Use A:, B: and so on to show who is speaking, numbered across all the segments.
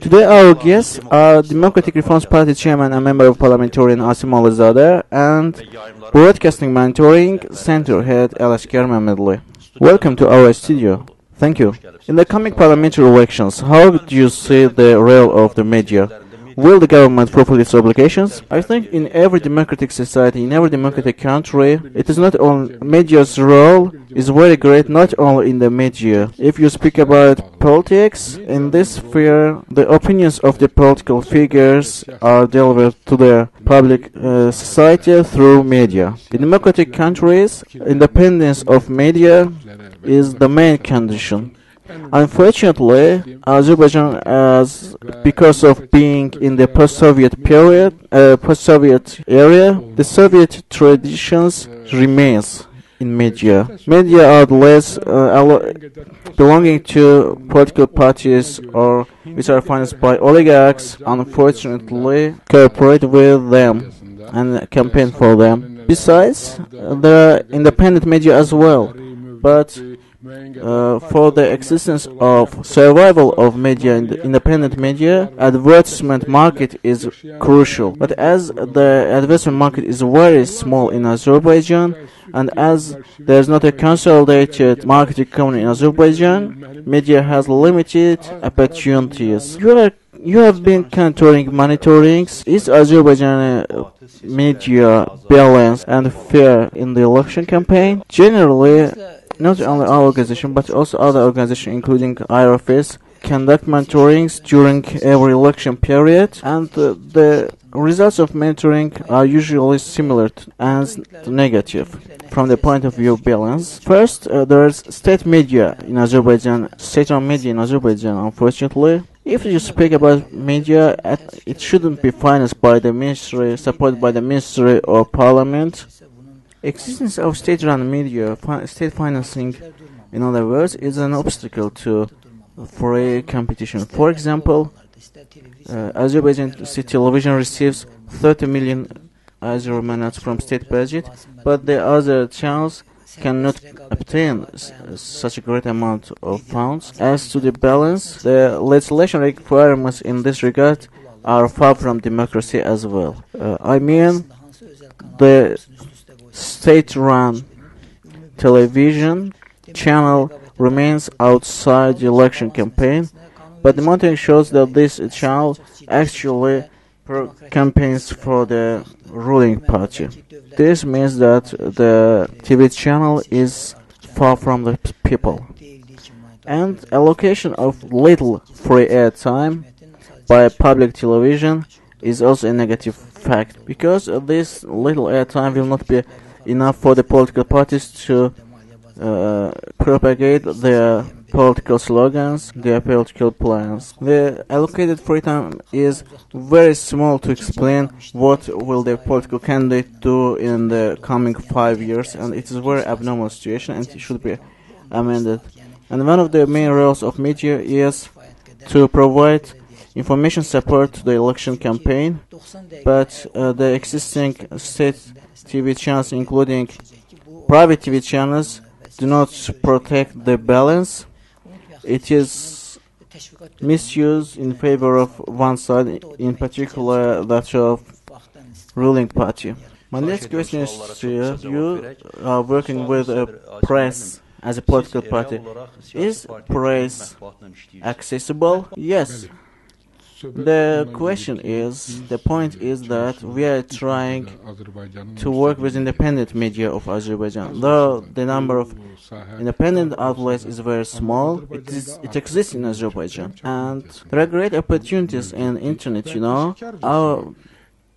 A: Today our guests are Democratic Reforms Party Chairman and Member of Parliamentarian Asim Mollazade and Broadcasting Monitoring Center Head Alasgar Mammadli. Welcome to our studio. Thank you. In the coming parliamentary elections, how do you see the role of the media? Will the government fulfill its obligations? I think in every democratic society, in every democratic country, it is not only media's role is very great, not only in the media. If you speak about politics, in this sphere, the opinions of the political figures are delivered to the public society through media. In democratic countries, independence of media is the main condition. Unfortunately, Azerbaijan, because of being in the post-Soviet period, post-Soviet area, the Soviet traditions remains in media. Media outlets belonging to political parties or which are financed by oligarchs, unfortunately, cooperate with them and campaign for them. Besides, there are independent media as well, but for the existence of survival of media and independent media, advertisement market is crucial. But as the advertisement market is very small in Azerbaijan, and as there is not a consolidated market economy in Azerbaijan, media has limited opportunities. You have been monitoring. Is Azerbaijan media balanced and fair in the election campaign? Generally, not only our organization, but also other organizations, including IRFS, conduct monitorings during every election period, and the results of monitoring are usually similar and negative from the point of view of balance. First, there is state media in Azerbaijan, state-run media in Azerbaijan, unfortunately. If you speak about media, it shouldn't be financed by the ministry, supported by the ministry or parliament. Existence of state-run media, state financing, in other words, is an obstacle to free competition. For example, Azerbaijan state television receives 30 million Azerbaijani from state budget, but the other channels cannot obtain such a great amount of funds. As to the balance, the legislation requirements in this regard are far from democracy as well. I mean, the state-run television channel remains outside the election campaign, but the monitoring shows that this channel actually campaigns for the ruling party. This means that the TV channel is far from the people. And allocation of little free airtime by public television is also a negative fact, because this little airtime will not be enough for the political parties to propagate their political slogans, their political plans. The allocated free time is very small to explain what will the political candidate do in the coming 5 years, and it is a very abnormal situation and it should be amended. And one of the main roles of media is to provide information support to the election campaign, but the existing state TV channels, including private TV channels, do not protect the balance. It is misused in favor of one side, in particular that of ruling party. My next question is to you. You are working with a press as a political party. Is press accessible? Yes. The point is that we are trying to work with independent media of Azerbaijan. Though the number of independent outlets is very small, it exists in Azerbaijan. And there are great opportunities in internet, Our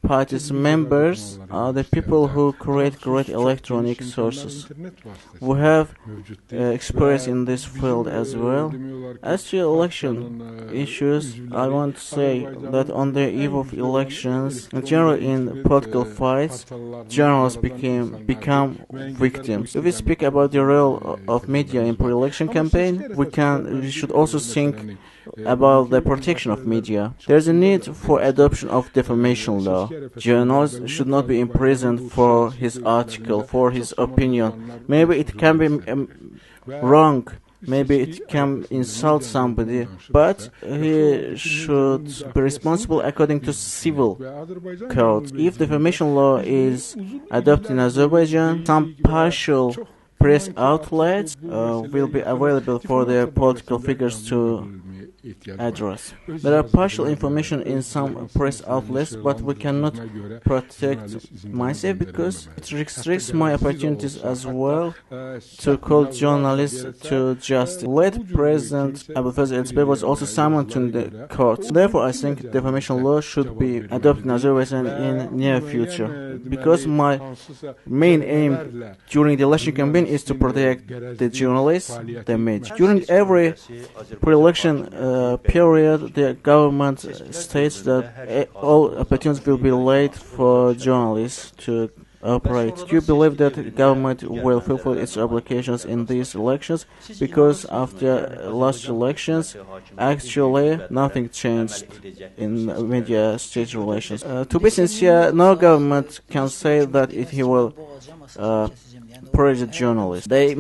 A: party's members are the people who create great electronic sources. We have experience in this field as well. As to election issues, I want to say that on the eve of elections, generally in political fights, journalists become victims. If we speak about the role of media in pre-election campaign, we should also think about the protection of media. There is a need for adoption of defamation law. Journalist should not be imprisoned for his article, for his opinion. Maybe it can be wrong maybe it can insult somebody, but he should be responsible according to civil code. If defamation law is adopted in Azerbaijan, some partial press outlets will be available for the political figures to address. There are partial information in some press outlets, but we cannot protect myself because it restricts my opportunities as well to call journalists to justice. Late President Abdulaziz Elçibey was also summoned to the court. Therefore, I think defamation law should be adopted in Azerbaijan in near future, because my main aim during the election campaign is to protect the journalists, the media. During every pre-election period, the government states that all opportunities will be laid for journalists to operate. Do you believe that the government will fulfill its obligations in these elections? Because after last elections, actually nothing changed in media-state relations. To be sincere, no government can say that he will praise the journalists. They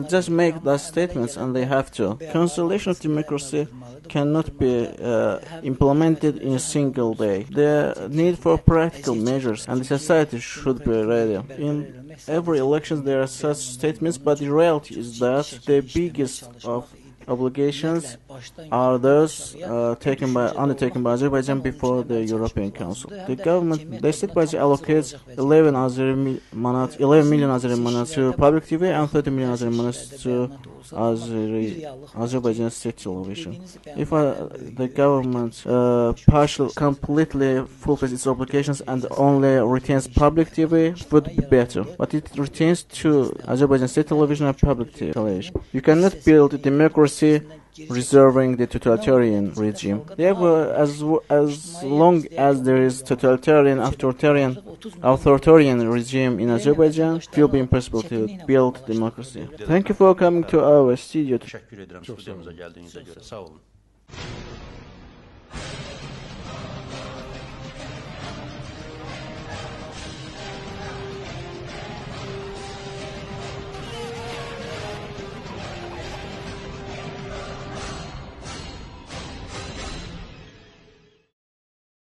A: just make those statements, and they have to. Consolidation of democracy cannot be implemented in a single day. The need for practical measures, and the society should be ready. In every election there are such statements, but the reality is that the biggest of obligations are those undertaken by Azerbaijan before the European Council. The government, the state budget allocates 11 million Azeri manat to public TV and 30 million Azeri manat to Azerbaijan state television. If the government completely fulfills its obligations and only retains public TV, it would be better. But it retains to Azerbaijan state television and public television. You cannot build democracy reserving the totalitarian regime. Therefore, as long as there is totalitarian, authoritarian regime in Azerbaijan, it will be impossible to build democracy. Thank you for coming to our studio.
B: Teşekkür ederim stüdyomuza geldiğinize göre. Sağ olun.